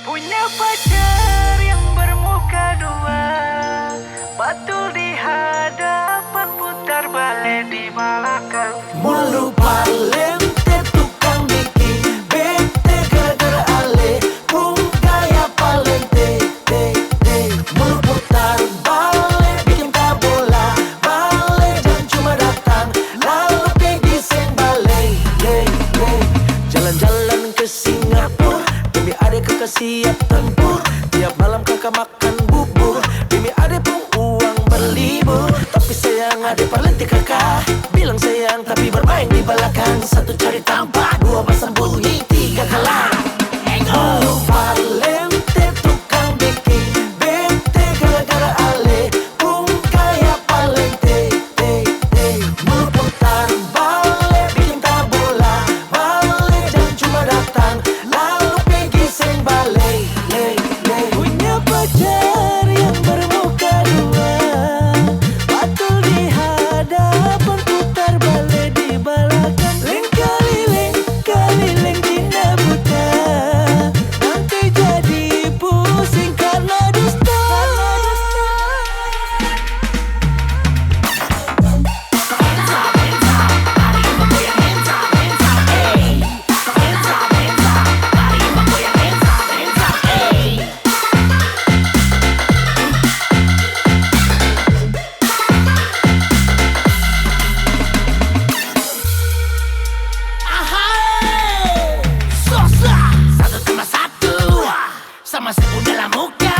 Punya pacar yang bermuka dua, batul di hadapan, putar balik di belakang. Mulu palente tukang bikin bete gara-gara ale, pung gaya palente, mulu putar balik bikin bola balik dan cuma datang lalu pergi seng balik. Jalan-jalan ke Singapura demi adek kakak siap tempur, tiap malam kakak makan bubur demi adek pun uang berlibur. Tapi sayang adek palente kakak bilang sayang tapi bermain di belakang. Satu cari tampak, dua pasang bunyi, tiga kalah. Mulu palente tukang bikin bete gara-gara ale, pung kayak palente, mulu putar balik bikin bola balik dan cuma datang lalu pergi seng balik. Punya pacar yang bermuka dua, batul di hadapan, putar balik di belakang. Leng kali leng Cina buta, nanti jadi pusing karena dusta. Satu tambah satu sama sebu dalam muka,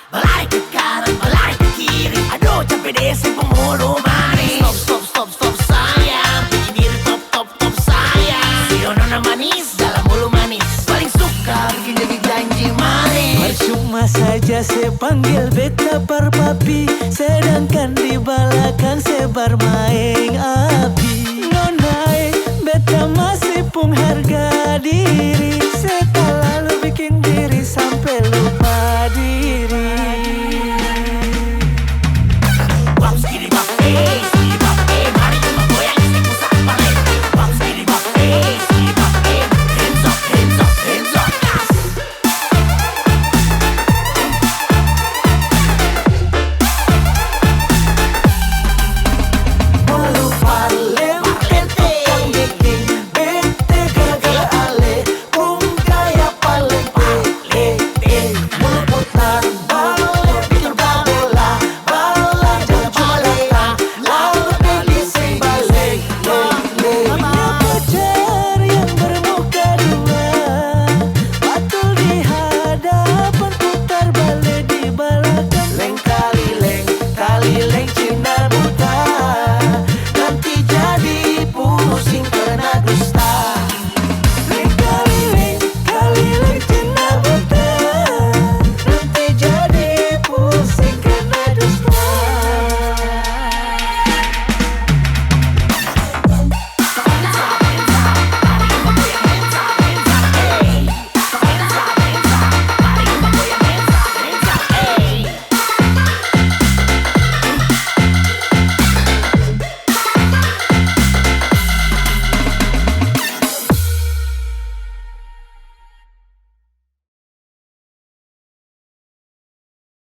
belai ke kanan, belai ke kiri. Aduh capek deh si pemulu manis. Stop sayang, bikin diri top sayang. Si nona manis dalam mulu manis, paling suka bikin jadi janji manis. Percuma saja saya panggil beta parpapi, sedangkan di belakang sebar maeng api. Nonai beta masih pung harga diri.